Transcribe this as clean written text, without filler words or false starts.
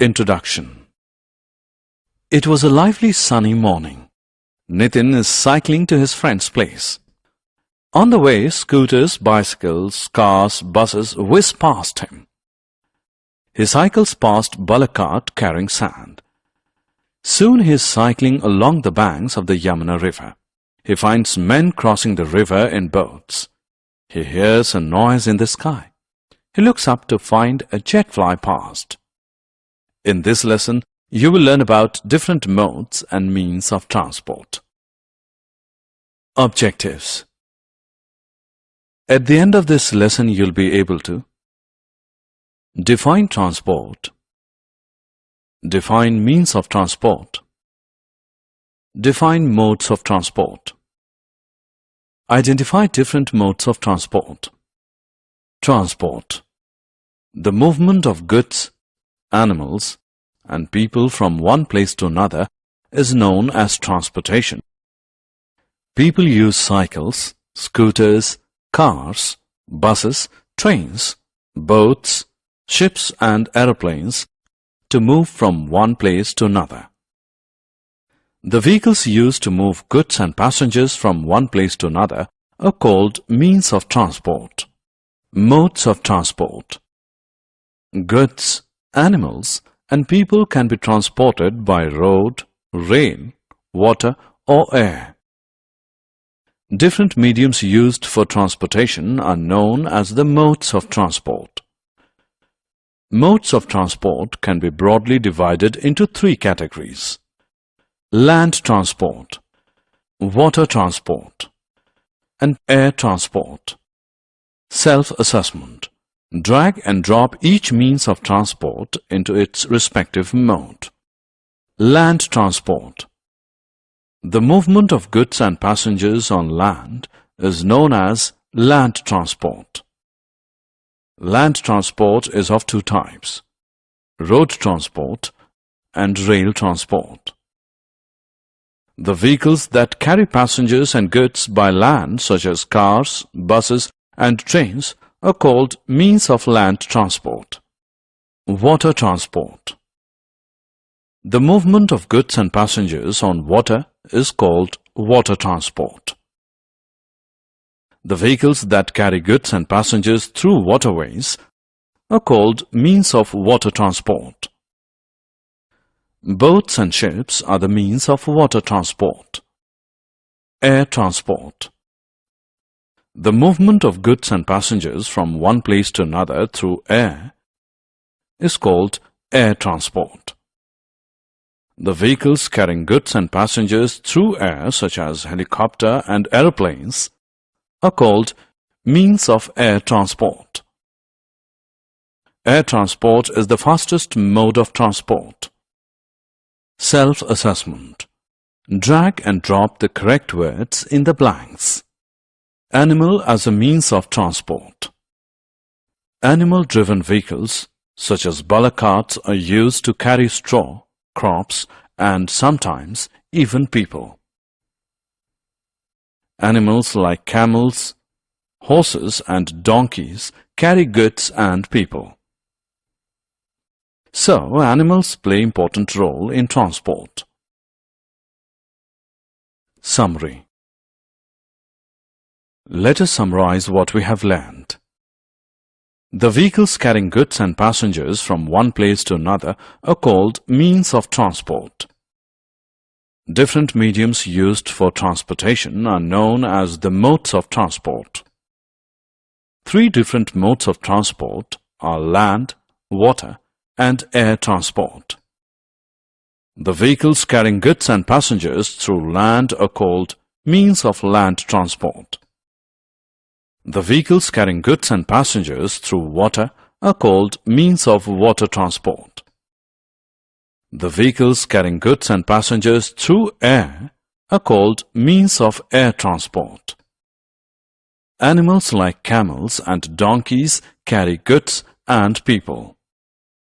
Introduction. It was a lively sunny morning. Nitin is cycling to his friend's place. On the way, scooters, bicycles, cars, buses whiz past him. He cycles past bullock cart carrying sand. Soon he is cycling along the banks of the Yamuna river. He finds men crossing the river in boats. He hears a noise in the sky. He looks up to find a jet fly past. In this lesson, you will learn about different modes and means of transport. Objectives. At the end of this lesson, you'll be able to define transport, define means of transport, define modes of transport, identify different modes of transport. Transport, the movement of goods, animals, and people from one place to another is known as transportation. People use cycles, scooters, cars, buses, trains, boats, ships and aeroplanes to move from one place to another. The vehicles used to move goods and passengers from one place to another are called means of transport. Modes of transport. Goods, animals, and people can be transported by road, rail, water, or air. Different mediums used for transportation are known as the modes of transport. Modes of transport can be broadly divided into three categories: land transport, water transport, and air transport. Self-assessment. Drag and drop each means of transport into its respective mode. Land transport. The movement of goods and passengers on land is known as land transport. Land transport is of two types: road transport and rail transport. The vehicles that carry passengers and goods by land, such as cars, buses, and trains, are called means of land transport. Water transport. The movement of goods and passengers on water is called water transport. The vehicles that carry goods and passengers through waterways are called means of water transport. Boats and ships are the means of water transport. Air transport. The movement of goods and passengers from one place to another through air is called air transport. The vehicles carrying goods and passengers through air, such as helicopter and aeroplanes, are called means of air transport. Air transport is the fastest mode of transport. Self-assessment. Drag and drop the correct words in the blanks. Animal as a means of transport. Animal-driven vehicles, such as bullock carts, are used to carry straw, crops, and sometimes even people. Animals like camels, horses, and donkeys carry goods and people. So, animals play an important role in transport. Summary. Let us summarize what we have learned. The vehicles carrying goods and passengers from one place to another are called means of transport. Different mediums used for transportation are known as the modes of transport. Three different modes of transport are land, water, and air transport. The vehicles carrying goods and passengers through land are called means of land transport. The vehicles carrying goods and passengers through water are called means of water transport. The vehicles carrying goods and passengers through air are called means of air transport. Animals like camels and donkeys carry goods and people.